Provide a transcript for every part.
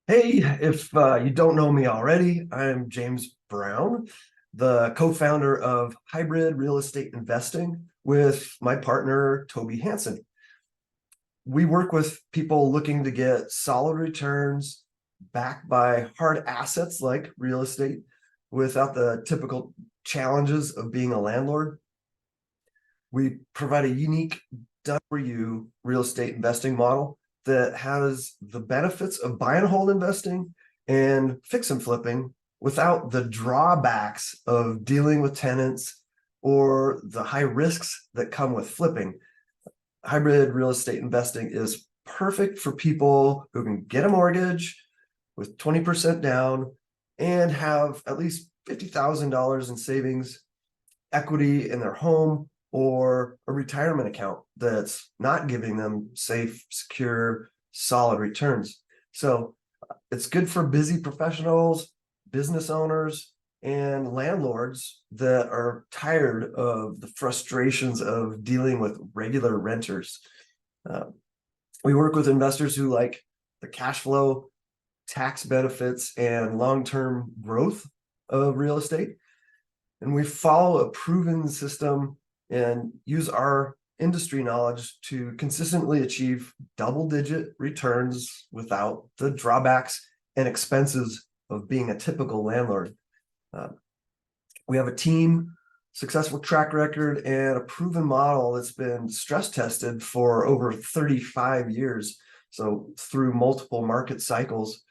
Hey, if you don't know me already, I'm James Brown, the co-founder of Hybrid Real Estate Investing with my partner, Toby Hansen. We work with people looking to get solid returns backed by hard assets like real estate without the typical challenges of being a landlord. We provide a unique done for you real estate investing model that has the benefits of buy and hold investing and fix and flipping without the drawbacks of dealing with tenants or the high risks that come with flipping. Hybrid real estate investing is perfect for people who can get a mortgage with 20% down and have at least $50,000 in savings, equity in their home, or a retirement account that's not giving them safe, secure, solid returns. So it's good for busy professionals, business owners, and landlords that are tired of the frustrations of dealing with regular renters. Uh, we work with investors who like the cash flow, tax benefits, and long-term growth of real estate. And we follow a proven system and use our industry knowledge to consistently achieve double-digit returns without the drawbacks and expenses of being a typical landlord. Uh, we have a team, successful track record, and a proven model that's been stress tested for over 35 years. So through multiple market cycles,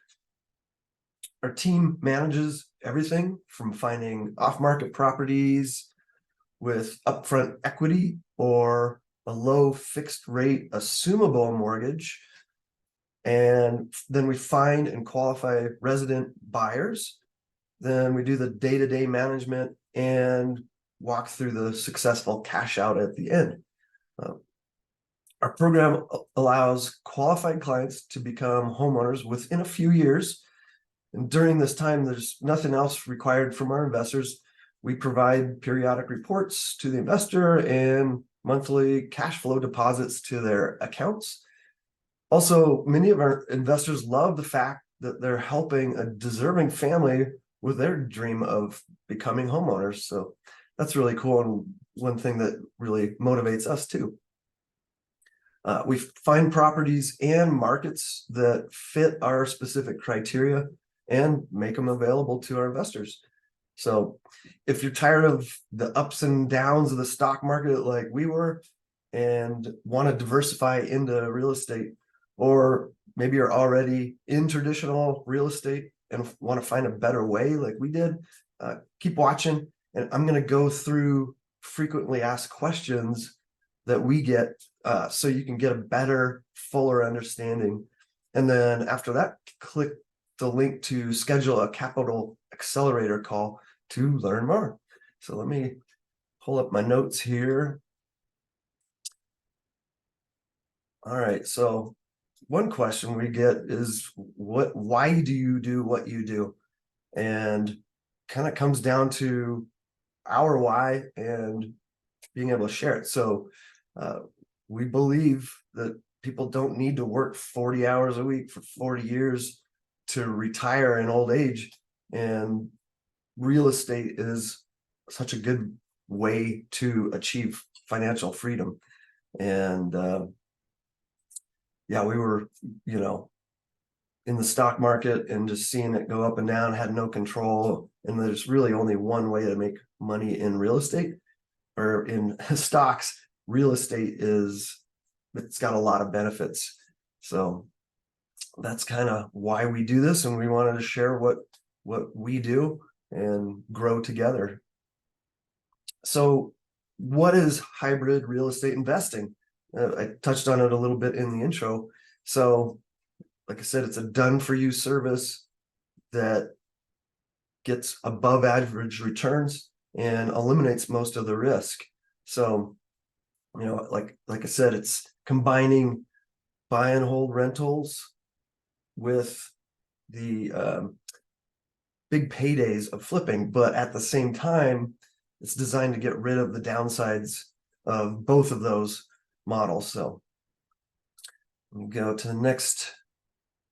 our team manages everything from finding off-market properties with upfront equity or a low fixed rate assumable mortgage. And then we find and qualify resident buyers. Then we do the day-to-day management and walk through the successful cash out at the end. Our program allows qualified clients to become homeowners within a few years. And during this time, there's nothing else required from our investors. We provide periodic reports to the investor and monthly cash flow deposits to their accounts. Also, many of our investors love the fact that they're helping a deserving family with their dream of becoming homeowners. So that's really cool, and one thing that really motivates us too. We find properties and markets that fit our specific criteria and make them available to our investors. So if you're tired of the ups and downs of the stock market like we were and want to diversify into real estate, or maybe you're already in traditional real estate and want to find a better way like we did, keep watching. And I'm going to go through frequently asked questions that we get so you can get a better, fuller understanding. And then after that, click the link to schedule a capital accelerator call to learn more. So let me pull up my notes here. All right, so one question we get is why do you do what you do? And kind of comes down to our why and being able to share it. So we believe that people don't need to work 40 hours a week for 40 years to retire in old age. And real estate is such a good way to achieve financial freedom. And yeah, we were, in the stock market and just seeing it go up and down, had no control. And there's really only one way to make money in real estate or in stocks. Real estate it's got a lot of benefits. So that's kind of why we do this. And we wanted to share what we do and grow together. So what is hybrid real estate investing? I touched on it a little bit in the intro. So like I said, it's a done for you service that gets above average returns and eliminates most of the risk. So, like I said, it's combining buy and hold rentals with the big paydays of flipping, but at the same time, it's designed to get rid of the downsides of both of those models. So we'll go to the next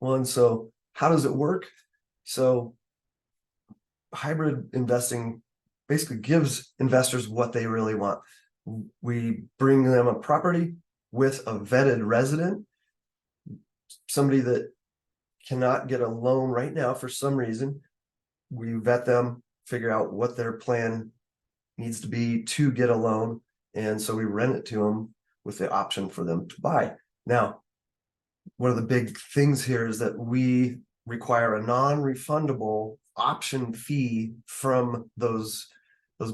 one. So how does it work? So hybrid investing basically gives investors what they really want. We bring them a property with a vetted resident, somebody that cannot get a loan right now for some reason. We vet them, figure out what their plan needs to be to get a loan, and so we rent it to them with the option for them to buy. Now, one of the big things here is that we require a non-refundable option fee from those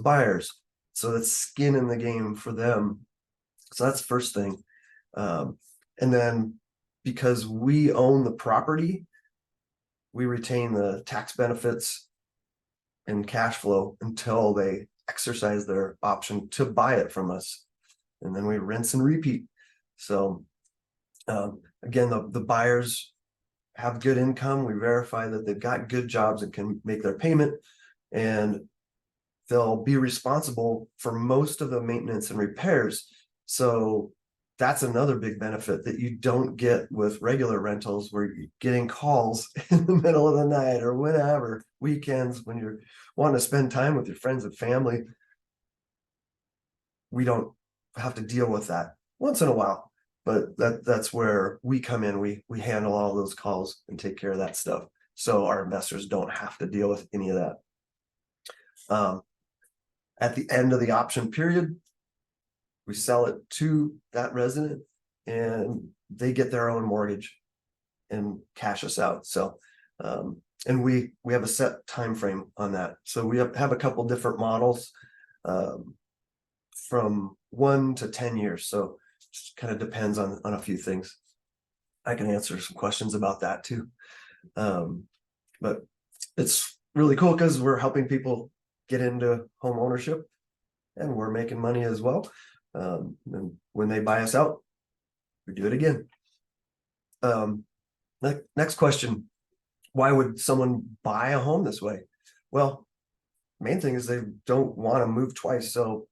buyers, so that's skin in the game for them. So that's the first thing. And then because we own the property, we retain the tax benefits and cash flow until they exercise their option to buy it from us, and then we rinse and repeat. So again, the buyers have good income. We verify that they've got good jobs and can make their payment, and they'll be responsible for most of the maintenance and repairs. So that's another big benefit that you don't get with regular rentals, where you're getting calls in the middle of the night or whatever, weekends, when you're wanting to spend time with your friends and family. We don't have to deal with that once in a while, but that's where we come in. We handle all those calls and take care of that stuff, so our investors don't have to deal with any of that. At the end of the option period, we sell it to that resident, and they get their own mortgage and cash us out. So and we have a set time frame on that. So we have a couple different models, from 1 to 10 years. So just kind of depends on a few things. I can answer some questions about that too. But it's really cool because we're helping people get into home ownership, and we're making money as well. And when they buy us out, we do it again. Next question: why would someone buy a home this way? Well, main thing is they don't want to move twice. So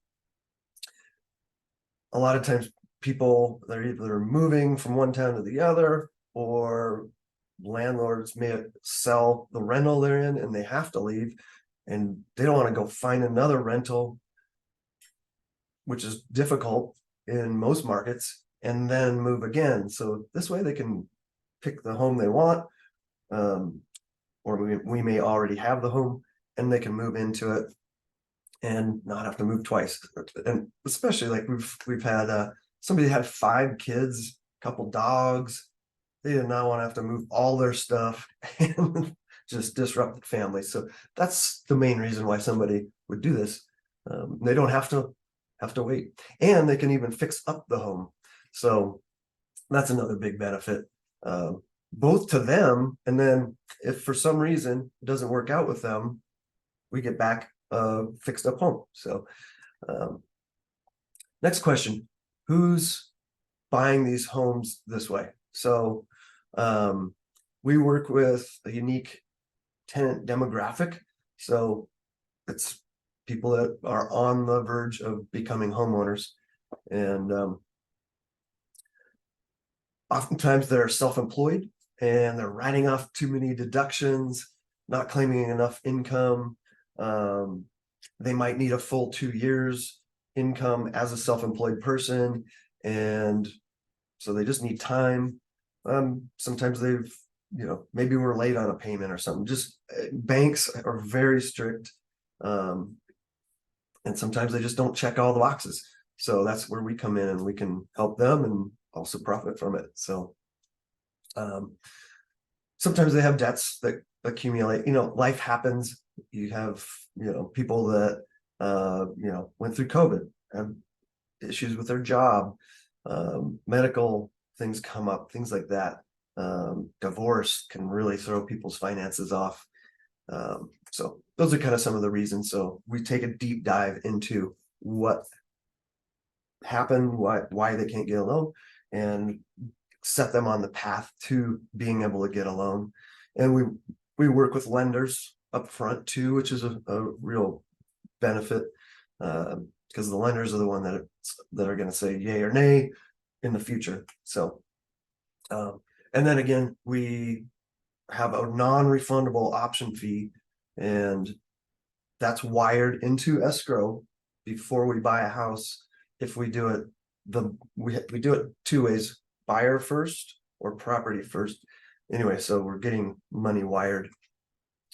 a lot of times people, they're either moving from one town to the other, or landlords may sell the rental they're in and they have to leave, and they don't want to go find another rental, which is difficult in most markets, and then move again. So this way they can pick the home they want, or we may already have the home and they can move into it and not have to move twice. And especially like we've had somebody had 5 kids, a couple dogs. They did not want to have to move all their stuff and just disrupt the family. So that's the main reason why somebody would do this. They don't have to wait, and they can even fix up the home. So that's another big benefit, both to them, and then if for some reason it doesn't work out with them, we get back a fixed up home. So next question: who's buying these homes this way? So we work with a unique tenant demographic. So it's people that are on the verge of becoming homeowners, and oftentimes they're self-employed and they're writing off too many deductions, not claiming enough income. They might need a full 2 years income as a self-employed person, and so they just need time. Sometimes they've, maybe we're late on a payment or something. Just banks are very strict, and sometimes they just don't check all the boxes. So that's where we come in, and we can help them and also profit from it. So sometimes they have debts that accumulate. Life happens. You have people that went through COVID, have issues with their job, medical things come up, things like that. Divorce can really throw people's finances off. So those are kind of some of the reasons. So we take a deep dive into what happened, why they can't get a loan, and set them on the path to being able to get a loan. And we work with lenders up front too, which is a real benefit, because the lenders are the one that are going to say yay or nay in the future. So and then again, we have a non-refundable option fee, and that's wired into escrow before we buy a house. If we do it, we do it two ways: buyer first or property first. Anyway, so we're getting money wired,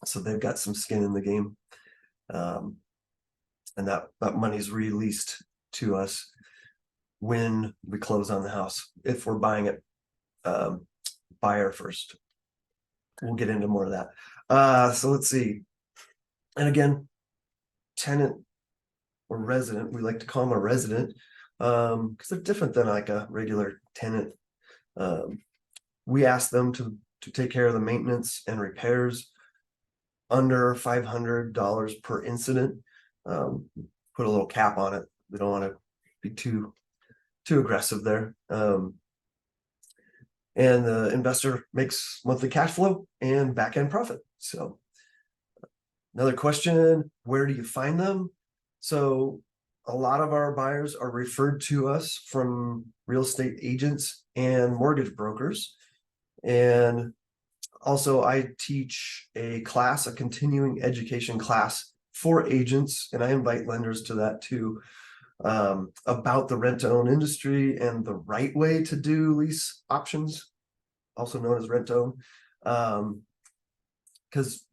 so they've got some skin in the game, and that money's released to us when we close on the house. If we're buying it buyer first, we'll get into more of that. So let's see. And again, tenant or resident, we like to call them a resident, because they're different than like a regular tenant. We ask them to take care of the maintenance and repairs under $500 per incident. Put a little cap on it. We don't want to be too aggressive there. And the investor makes monthly cash flow and back end profit. So another question, where do you find them? So a lot of our buyers are referred to us from real estate agents and mortgage brokers. And also I teach a class, a continuing education class for agents, and I invite lenders to that too, about the rent-to-own industry and the right way to do lease options, also known as rent-to-own, because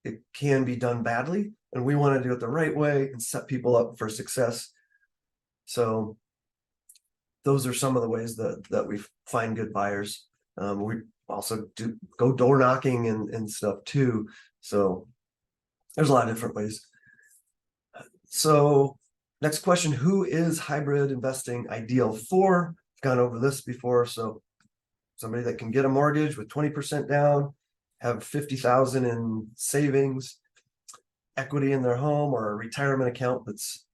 it can be done badly, and we want to do it the right way and set people up for success. So those are some of the ways that we find good buyers. We also do go door knocking and stuff too. So there's a lot of different ways. So next question, who is hybrid investing ideal for? I've gone over this before. So somebody that can get a mortgage with 20% down, have 50,000 in savings, equity in their home, or a retirement account that's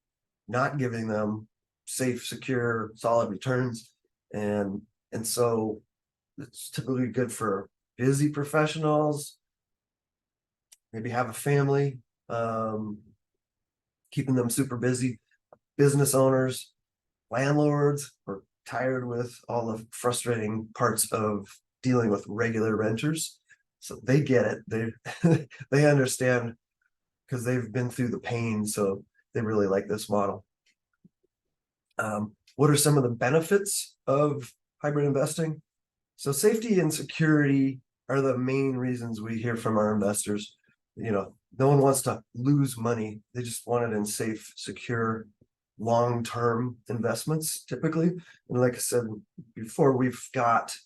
not giving them safe, secure, solid returns. And so it's typically good for busy professionals, maybe have a family, keeping them super busy, business owners, landlords, or tired with all the frustrating parts of dealing with regular renters. So they get it. They understand, because they've been through the pain. So they really like this model. What are some of the benefits of hybrid investing? So safety and security are the main reasons we hear from our investors. No one wants to lose money. They just want it in safe, secure, long-term investments typically. And like I said before, we've got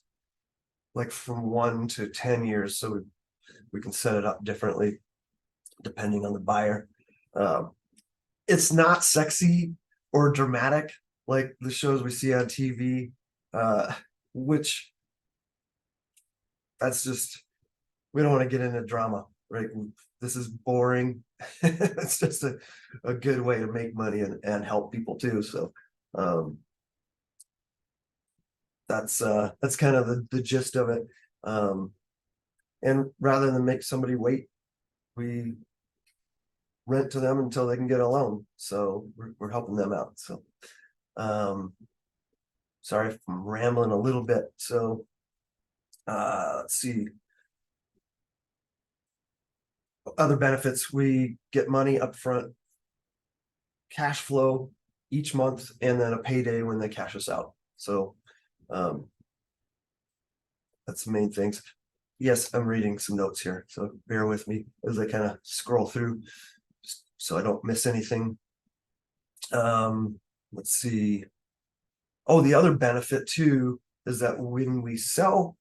like from 1 to 10 years, so we can set it up differently depending on the buyer. It's not sexy or dramatic like the shows we see on TV, which that's just, we don't want to get into drama, right? This is boring. It's just a good way to make money and help people too. So that's kind of the gist of it. And rather than make somebody wait, we rent to them until they can get a loan. So we're helping them out. So sorry if I'm rambling a little bit. So let's see. Other benefits, we get money up front, cash flow each month, and then a payday when they cash us out. So that's the main things. Yes, I'm reading some notes here, so bear with me as I kind of scroll through so I don't miss anything. Let's see. Oh, the other benefit too is that when we sell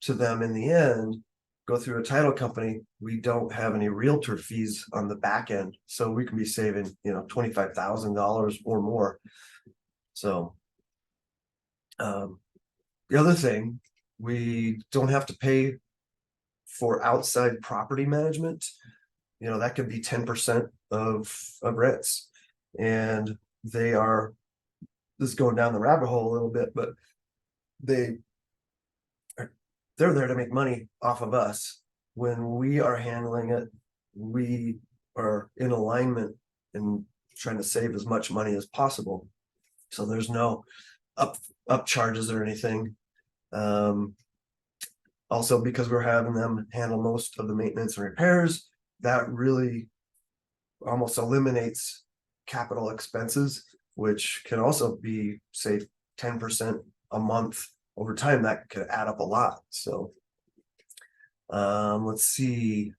to them in the end, go through a title company, we don't have any realtor fees on the back end. So we can be saving, $25,000 or more. So the other thing, we don't have to pay for outside property management. That could be 10% of rents. And this is going down the rabbit hole a little bit, but they're there to make money off of us. When we are handling it, we are in alignment and trying to save as much money as possible. So there's no up charges or anything. Also, because we're having them handle most of the maintenance and repairs, that really almost eliminates capital expenses, which can also be, say, 10% a month over time. That could add up a lot. So let's see.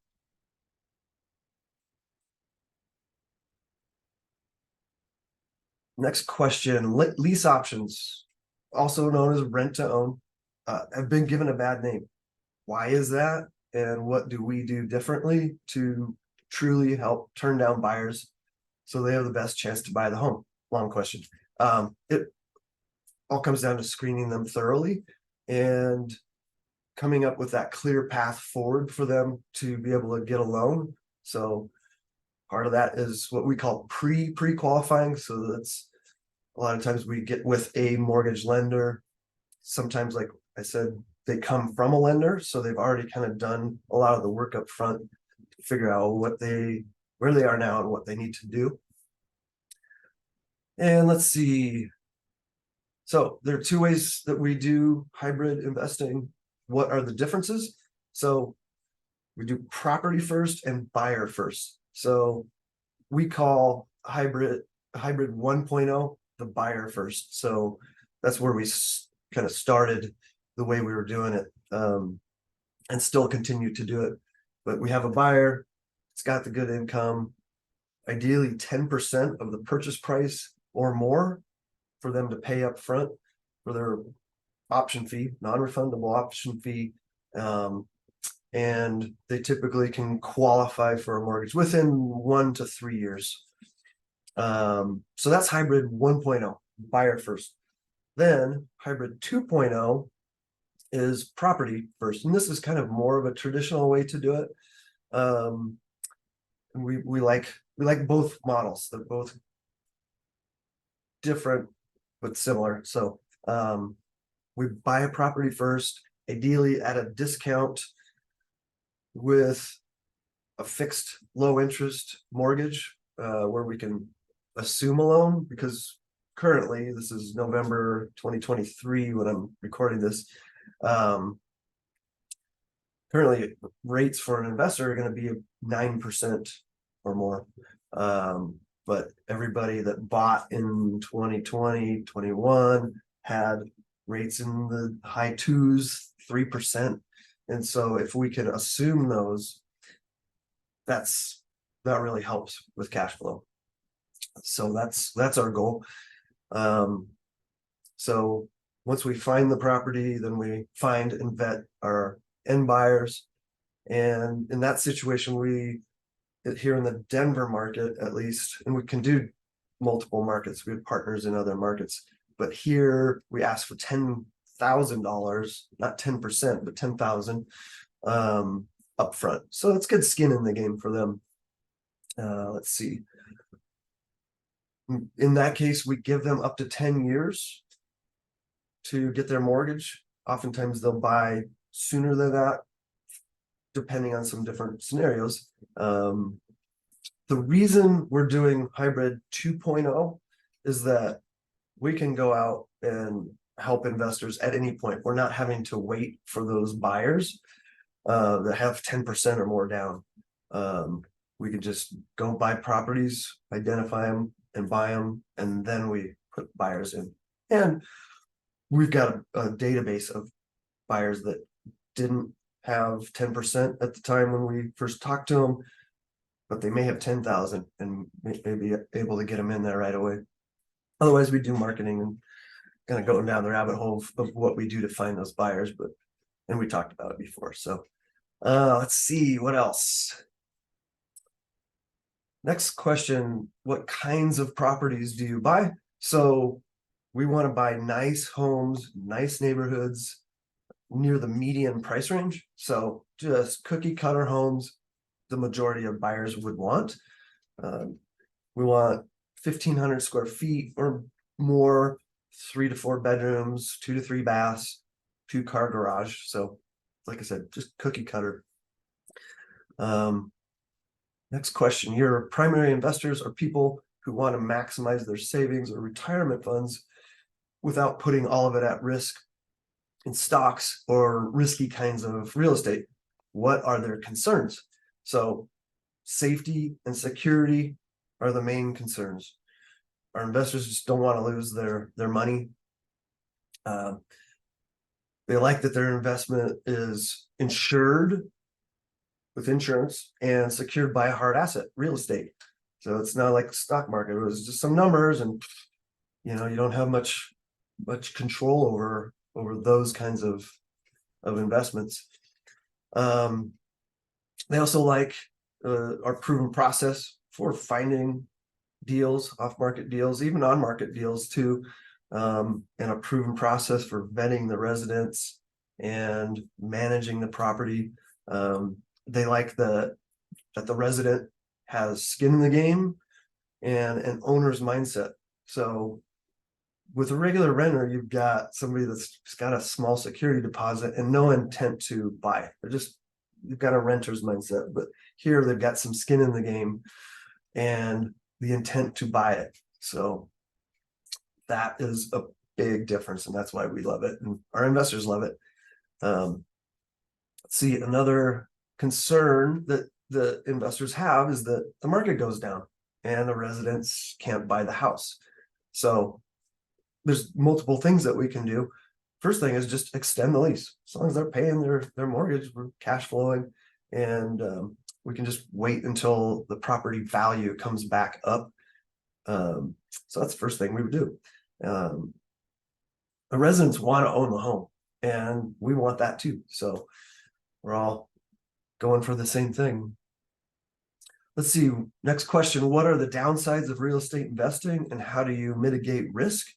Next question, lease options, also known as rent to own, have been given a bad name. Why is that? And what do we do differently to truly help turn down buyers so they have the best chance to buy the home? Long question. It all comes down to screening them thoroughly and coming up with that clear path forward for them to be able to get a loan. So part of that is what we call pre-qualifying. So that's a lot of times we get with a mortgage lender. Sometimes, like I said, they come from a lender, so they've already kind of done a lot of the work up front to figure out where they are now and what they need to do. And let's see. So there are two ways that we do hybrid investing. What are the differences? So we do property first and buyer first. So we call hybrid 1.0 the buyer first. So that's where we kind of started the way we were doing it, and still continue to do it. But we have a buyer, it's got the good income, ideally 10% of the purchase price or more for them to pay up front for their option fee, non-refundable option fee. And they typically can qualify for a mortgage within 1 to 3 years. So that's hybrid 1.0, buyer first. Then hybrid 2.0 is property first. And this is kind of more of a traditional way to do it. We like both models. They're both different but similar. So we buy a property first, ideally at a discount with a fixed low interest mortgage, where we can assume a loan, because currently, this is November 2023 when I'm recording this. Currently, rates for an investor are going to be 9% or more. But everybody that bought in 2020, 21 had rates in the high 2s, 3%. And so if we can assume those, that really helps with cash flow. So that's our goal. So once we find the property, then we find and vet our end buyers. And in that situation, we, here in the Denver market at least, and we can do multiple markets, we have partners in other markets, but here we ask for $10,000, not 10%, but 10,000 upfront. So it's good skin in the game for them. Let's see. In that case, we give them up to 10 years to get their mortgage. Oftentimes they'll buy sooner than that, depending on some different scenarios. The reason we're doing hybrid 2.0 is that we can go out and help investors at any point. We're not having to wait for those buyers that have 10% or more down. We can just go buy properties, identify them and buy them, and then we put buyers in. And we've got a database of buyers that didn't have 10% at the time when we first talked to them, but they may have 10,000 and may be able to get them in there right away. Otherwise, we do marketing and kind of going down the rabbit hole of what we do to find those buyers, and we talked about it before. So let's see what else. Next question, what kinds of properties do you buy? So we want to buy nice homes, nice neighborhoods near the median price range. So just cookie cutter homes the majority of buyers would want. We want 1,500 square feet or more, 3 to 4 bedrooms, 2 to 3 baths, 2-car garage. So like I said, just cookie cutter. Next question, your primary investors are people who want to maximize their savings or retirement funds without putting all of it at risk. in stocks or risky kinds of real estate, what are their concerns? So safety and security are the main concerns. Our investors just don't want to lose their money. They like that their investment is insured with insurance and secured by a hard asset, real estate. So it's not like the stock market. It was just some numbers, and you don't have much control over those kinds of investments. They also like our proven process for finding deals, off-market deals, even on-market deals too, and a proven process for vetting the residents and managing the property. They like that the resident has skin in the game and an owner's mindset. So with a regular renter, you've got somebody that's got a small security deposit and no intent to buy. You've got a renter's mindset, but here they've got some skin in the game and the intent to buy it. So that is a big difference, and that's why we love it, and our investors love it. Let's see, another concern that the investors have is that the market goes down and the residents can't buy the house. So there's multiple things that we can do. First thing is just extend the lease. As long as they're paying their mortgage, we're cash flowing, and we can just wait until the property value comes back up. So that's the first thing we would do. The residents want to own the home, and we want that too. So we're all going for the same thing. Let's see, next question. What are the downsides of real estate investing, and how do you mitigate risk?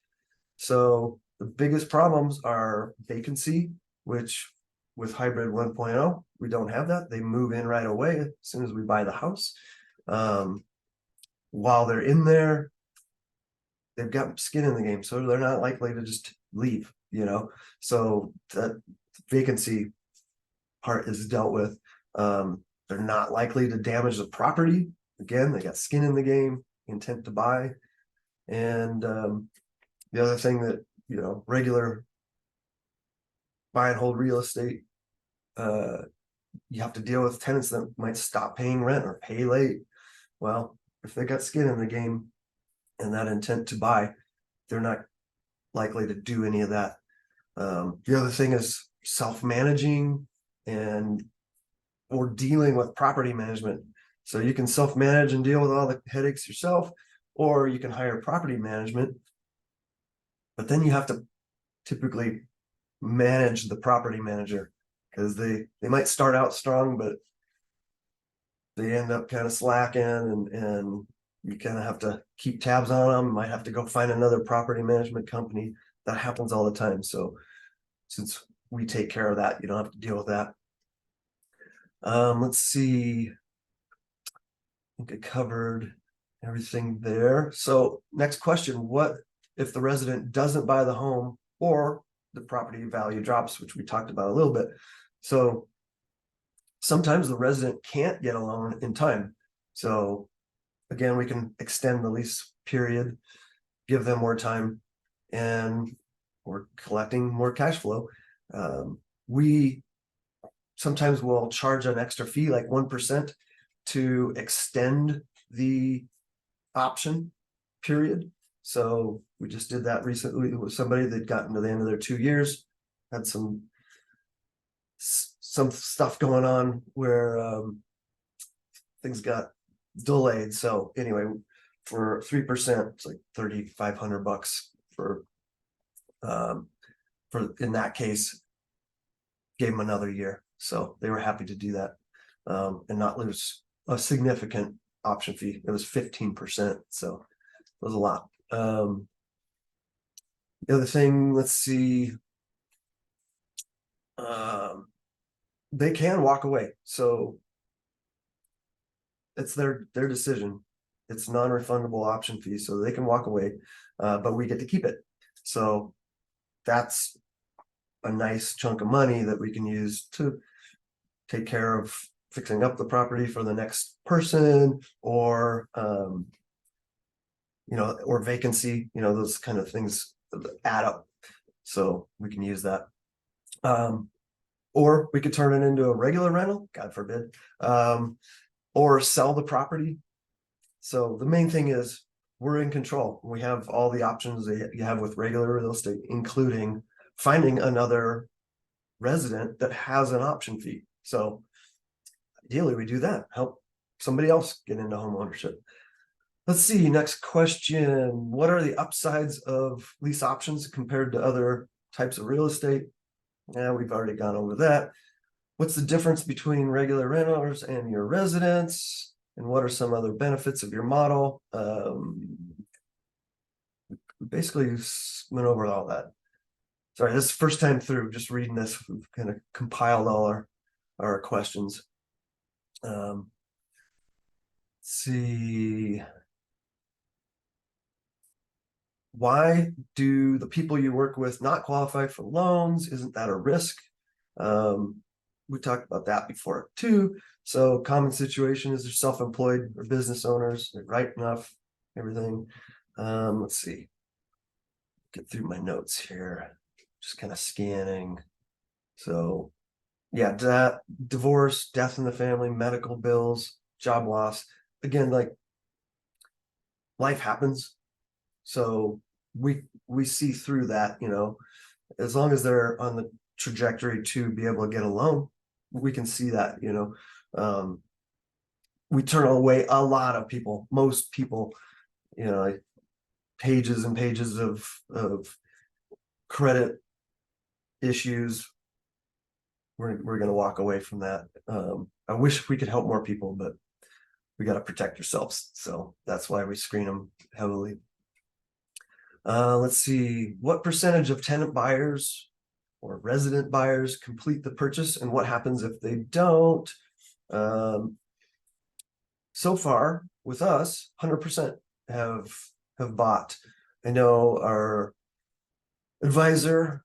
So the biggest problems are vacancy, which with hybrid 1.0, we don't have that. They move in right away as soon as we buy the house. While they're in there, they've got skin in the game, so they're not likely to just leave, so that vacancy part is dealt with. They're not likely to damage the property. Again, they got skin in the game, intent to buy. And the other thing that regular buy and hold real estate, you have to deal with tenants that might stop paying rent or pay late. Well, if they got skin in the game and that intent to buy, they're not likely to do any of that. The other thing is self-managing or dealing with property management. So you can self-manage and deal with all the headaches yourself, or you can hire property management, but then you have to typically manage the property manager, because they might start out strong, but they end up kind of slacking, and you kind of have to keep tabs on them. Might have to go find another property management company. That happens all the time. So since we take care of that, you don't have to deal with that. Let's see. I think I covered everything there. So next question, what if the resident doesn't buy the home or the property value drops, which we talked about a little bit? So sometimes the resident can't get a loan in time. So again, we can extend the lease period, give them more time, and we're collecting more cash flow. We sometimes will charge an extra fee, like 1%, to extend the option period. So we just did that recently with somebody that gotten to the end of their 2 years, had some stuff going on where things got delayed. So anyway, for 3%, it's like $3,500 for in that case, gave them another year. So they were happy to do that and not lose a significant option fee. It was 15%, so it was a lot. The other thing, let's see, they can walk away. So it's their decision. It's non-refundable option fee, so they can walk away, but we get to keep it. So that's a nice chunk of money that we can use to take care of fixing up the property for the next person, or or vacancy, those kind of things add up. So we can use that. Or we could turn it into a regular rental, God forbid, or sell the property. So the main thing is we're in control. We have all the options that you have with regular real estate, including finding another resident that has an option fee. So ideally we do that, help somebody else get into home ownership. Let's see, next question. What are the upsides of lease options compared to other types of real estate? Yeah, we've already gone over that. What's the difference between regular renters and your residents? And what are some other benefits of your model? Basically went over all that. Sorry, this is the first time through, just reading this, we've kind of compiled all our questions. Let's see. Why do the people you work with not qualify for loans? Isn't that a risk? We talked about that before too. So common situation is they're self-employed or business owners, they're writing off everything. Let's see. Get through my notes here. Just kind of scanning. So yeah, divorce, death in the family, medical bills, job loss. Again, like life happens. So we see through that, as long as they're on the trajectory to be able to get a loan, we can see that, we turn away a lot of people, most people, like pages and pages of credit issues. We're going to walk away from that. I wish we could help more people, but we got to protect ourselves. So that's why we screen them heavily. Let's see, what percentage of tenant buyers or resident buyers complete the purchase, and what happens if they don't? So far with us, 100% have bought. I know our advisor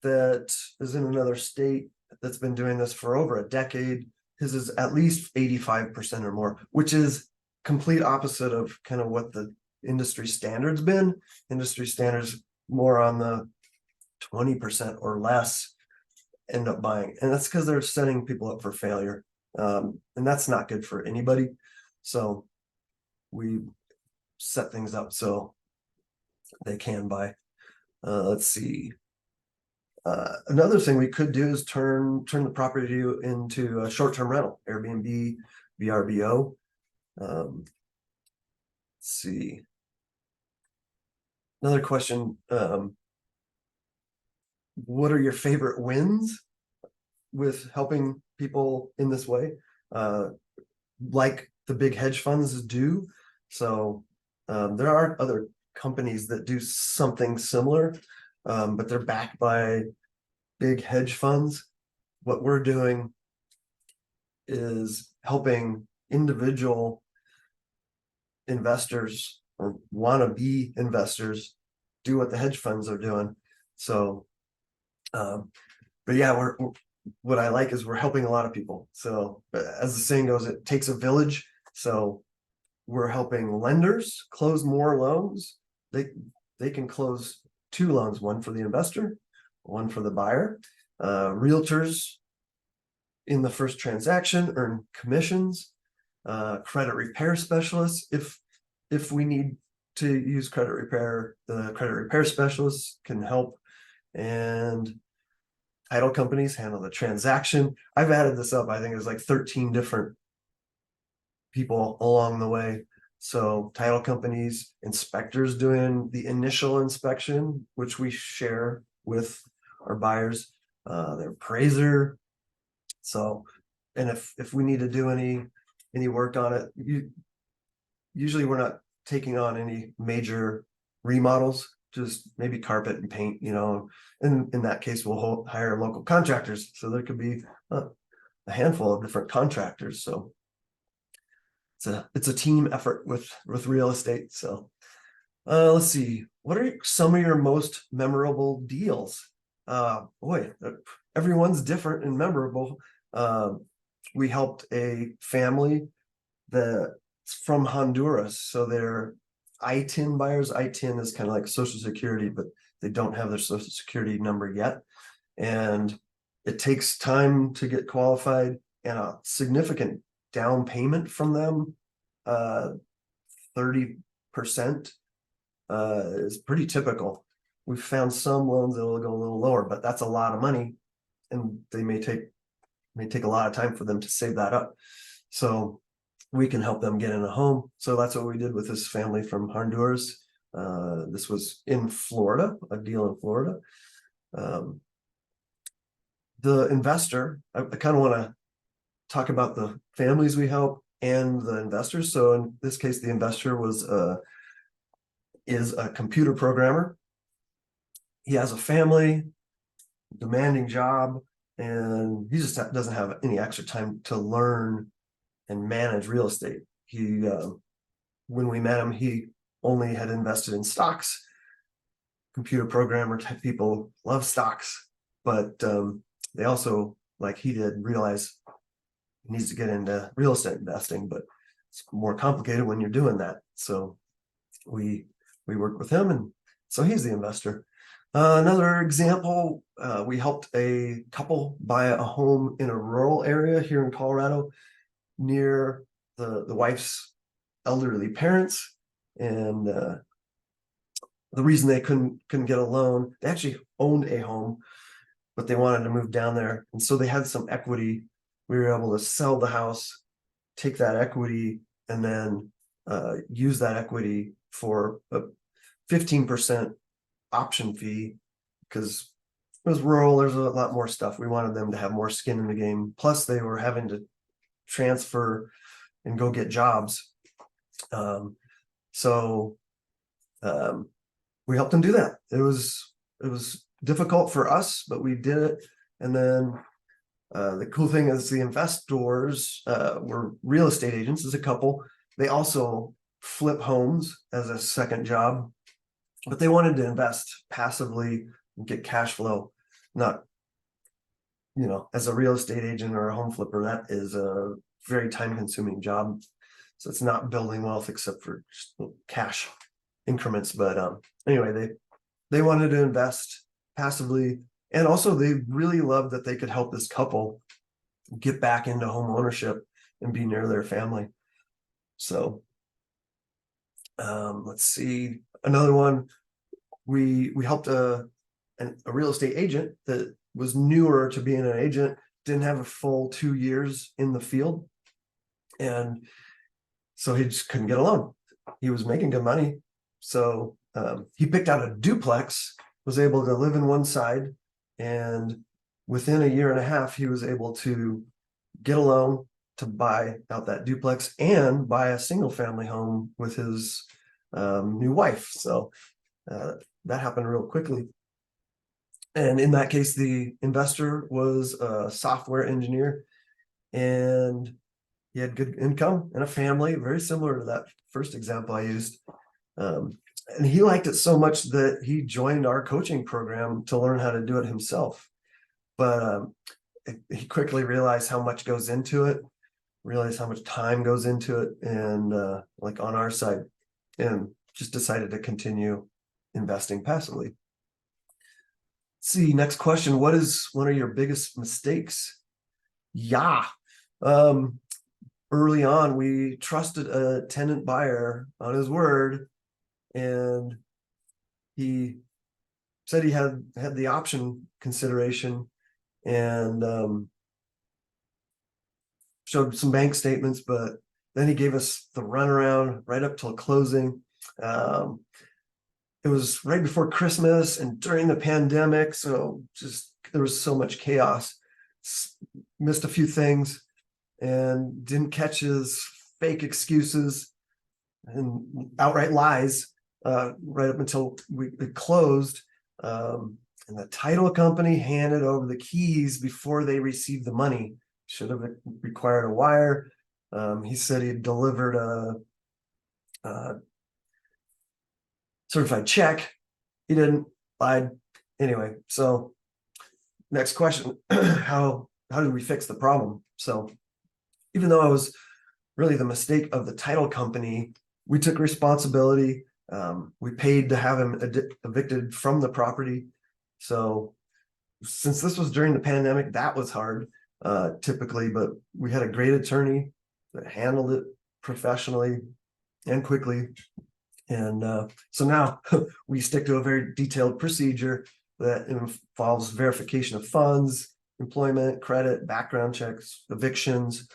that is in another state that's been doing this for over a decade, his is at least 85% or more, which is complete opposite of kind of what the industry standards been. Industry standards more on the 20% or less end up buying, and that's because they're setting people up for failure, and that's not good for anybody. So we set things up so they can buy. Let's see, another thing we could do is turn the property into a short-term rental, Airbnb, VRBO. Let's see, another question. What are your favorite wins with helping people in this way? Like the big hedge funds do. So there are other companies that do something similar, but they're backed by big hedge funds. What we're doing is helping individual investors or wannabe investors do what the hedge funds are doing. So but yeah, what I like is we're helping a lot of people. So as the saying goes, it takes a village. So we're helping lenders close more loans. They can close 2 loans, one for the investor, one for the buyer. Realtors in the first transaction earn commissions. Credit repair specialists, if we need to use credit repair, the credit repair specialists can help. And title companies handle the transaction. I've added this up. I think there's like 13 different people along the way. So title companies, inspectors doing the initial inspection, which we share with our buyers, their appraiser. So, and if we need to do any work on it, usually we're not taking on any major remodels, just maybe carpet and paint, and in that case we'll hire local contractors. So there could be a handful of different contractors. So it's a team effort with real estate. So let's see, what are some of your most memorable deals? Boy, everyone's different and memorable. We helped a family that's from Honduras, so they're ITIN buyers. ITIN is kind of like Social Security, but they don't have their Social Security number yet. and it takes time to get qualified, and a significant down payment from them, 30%, is pretty typical. We've found some loans that will go a little lower, but that's a lot of money, and they may take a lot of time for them to save that up. So we can help them get in a home. So that's what we did with this family from Honduras. This was in Florida, a deal in Florida. The investor, I kind of want to talk about the families we help and the investors. So in this case, the investor is a computer programmer. He has a family, demanding job, and he just doesn't have any extra time to learn and manage real estate. When we met him, he only had invested in stocks. Computer programmer type people love stocks, but they also, like he did, realize he needs to get into real estate investing, but it's more complicated when you're doing that. So we worked with him, and so he's the investor. Another example, we helped a couple buy a home in a rural area here in Colorado near the wife's elderly parents. And the reason they couldn't get a loan, they actually owned a home, but they wanted to move down there. And so they had some equity. We were able to sell the house, take that equity, and then use that equity for a 15% option fee, because it was rural. There's a lot more stuff. We wanted them to have more skin in the game. Plus they were having to transfer and go get jobs. We helped them do that. It was difficult for us, but we did it. And then the cool thing is the investors were real estate agents, as a couple. They also flip homes as a second job, but they wanted to invest passively and get cash flow, not, as a real estate agent or a home flipper. That is a very time-consuming job. So it's not building wealth except for just cash increments. But anyway, they wanted to invest passively, and also they really loved that they could help this couple get back into home ownership and be near their family. So let's see, another one. We helped a real estate agent that was newer to being an agent, didn't have a full 2 years in the field, and so he just couldn't get a loan. He was making good money, so he picked out a duplex, was able to live in one side, and within a year and a half, he was able to get a loan to buy out that duplex and buy a single family home with his new wife. So that happened real quickly. And in that case, the investor was a software engineer, and he had good income and a family, very similar to that first example I used. And he liked it so much that he joined our coaching program to learn how to do it himself. But he quickly realized how much goes into it, realized how much time goes into it, and like on our side, and just decided to continue investing passively. Let's see, next question. What is one of your biggest mistakes? Yeah. Early on, we trusted a tenant buyer on his word, and he said he had the option consideration, and showed some bank statements, but then he gave us the runaround right up till closing. It was right before Christmas and during the pandemic, so just there was so much chaos. Missed a few things and didn't catch his fake excuses and outright lies right up until it closed. And the title company handed over the keys before they received the money. Should have required a wire. He said he delivered a certified check. He didn't, lied. Anyway, so next question. How did we fix the problem? So even though it was really the mistake of the title company, we took responsibility. We paid to have him evicted from the property. So since this was during the pandemic, that was hard, typically, but we had a great attorney that handled it professionally and quickly. And so now we stick to a very detailed procedure that involves verification of funds, employment, credit, background checks, evictions.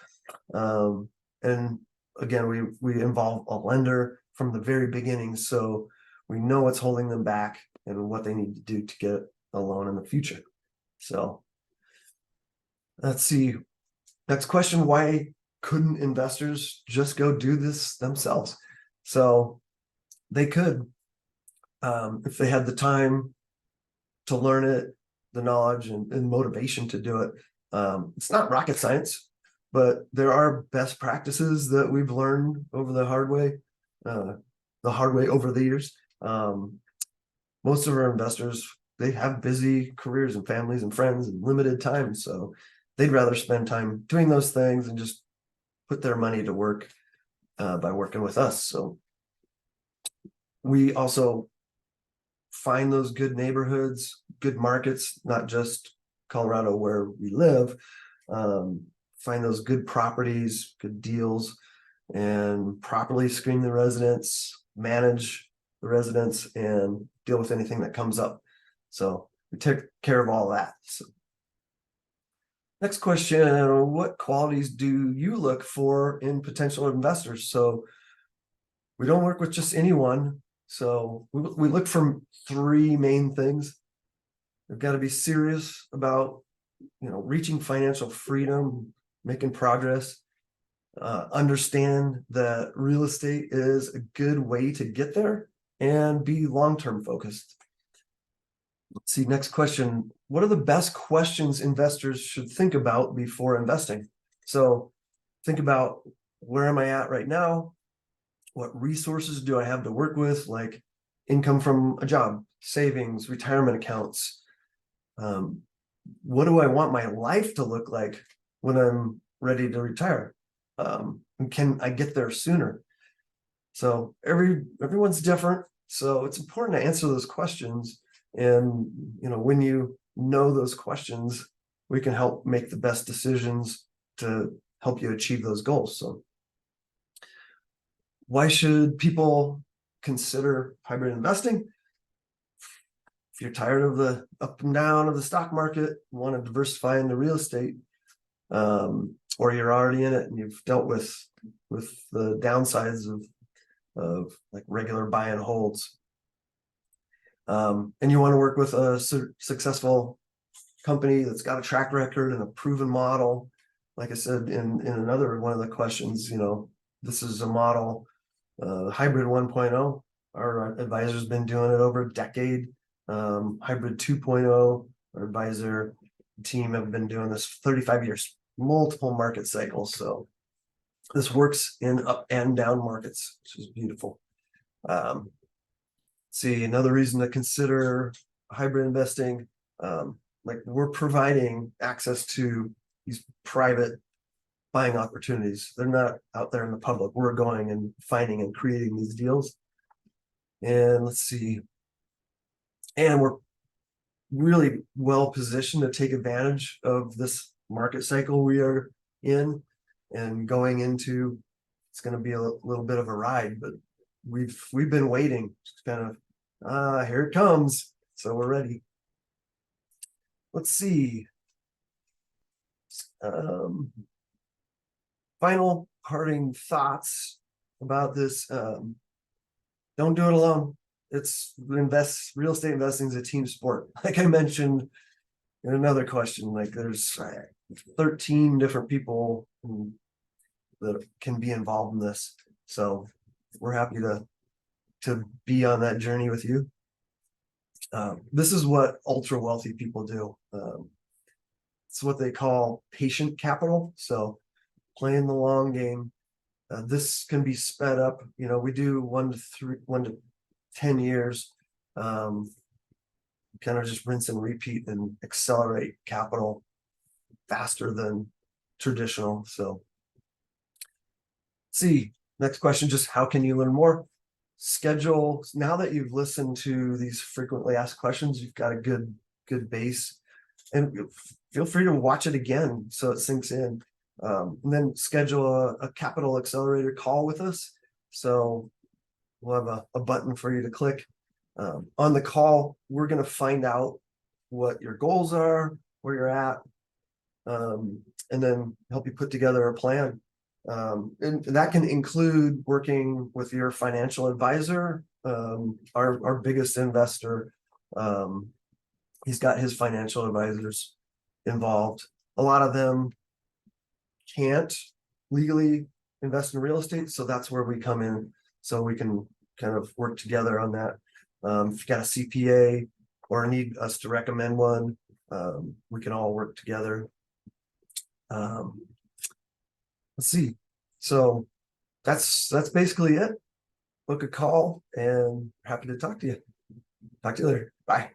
And again, we involve a lender from the very beginning, so we know what's holding them back and what they need to do to get a loan in the future. So let's see. Next question, why couldn't investors just go do this themselves? So they could, if they had the time to learn it, the knowledge and motivation to do it. It's not rocket science, but there are best practices that we've learned over the hard way over the years. Most of our investors, they have busy careers and families and friends and limited time, so they'd rather spend time doing those things and just put their money to work by working with us. So we also find those good neighborhoods, good markets, not just Colorado where we live, find those good properties, good deals, and properly screen the residents, manage the residents, and deal with anything that comes up. So we take care of all that. So, next question, what qualities do you look for in potential investors? So we don't work with just anyone. So we look for three main things. They've got to be serious about, reaching financial freedom, making progress, understand that real estate is a good way to get there, and be long-term focused. Let's see, next question. What are the best questions investors should think about before investing? So think about, where am I at right now? What resources do I have to work with, like income from a job, savings, retirement accounts? What do I want my life to look like when I'm ready to retire? And can I get there sooner? So everyone's different. So it's important to answer those questions. And when you know those questions, we can help make the best decisions to help you achieve those goals. So why should people consider hybrid investing? If you're tired of the up and down of the stock market, want to diversify into real estate, or you're already in it and you've dealt with the downsides of like regular buy and holds, and you want to work with a successful company that's got a track record and a proven model. Like I said in another one of the questions, this is a model, hybrid 1.0. Our advisor's been doing it over a decade. Hybrid 2.0, our advisor team have been doing this for 35 years, multiple market cycles. So this works in up and down markets, which is beautiful. See, another reason to consider hybrid investing, like we're providing access to these private buying opportunities. They're not out there in the public. We're going and finding and creating these deals. And let's see. And we're really well positioned to take advantage of this market cycle we are in and going into. It's going to be a little bit of a ride, but we've been waiting. It's kind of here it comes. So we're ready. Let's see. Final parting thoughts about this. Don't do it alone. Real estate investing is a team sport. Like I mentioned in another question, like there's 13 different people that can be involved in this. So we're happy to be on that journey with you. This is what ultra wealthy people do. It's what they call patient capital. So playing the long game. This can be sped up. We do 1 to 10 years. Kind of just rinse and repeat and accelerate capital faster than traditional. So, see, next question, just how can you learn more? Schedule. Now that you've listened to these frequently asked questions, you've got a good base. and feel free to watch it again so it sinks in. And then schedule a capital accelerator call with us. So we'll have a button for you to click. On the call, we're going to find out what your goals are, where you're at, and then help you put together a plan. And that can include working with your financial advisor, our biggest investor. He's got his financial advisors involved. A lot of them can't legally invest in real estate, so that's where we come in, so we can kind of work together on that. If you got a CPA or need us to recommend one, we can all work together. Let's see. So that's basically it. Book a call, and happy to talk to you. Talk to you later. Bye.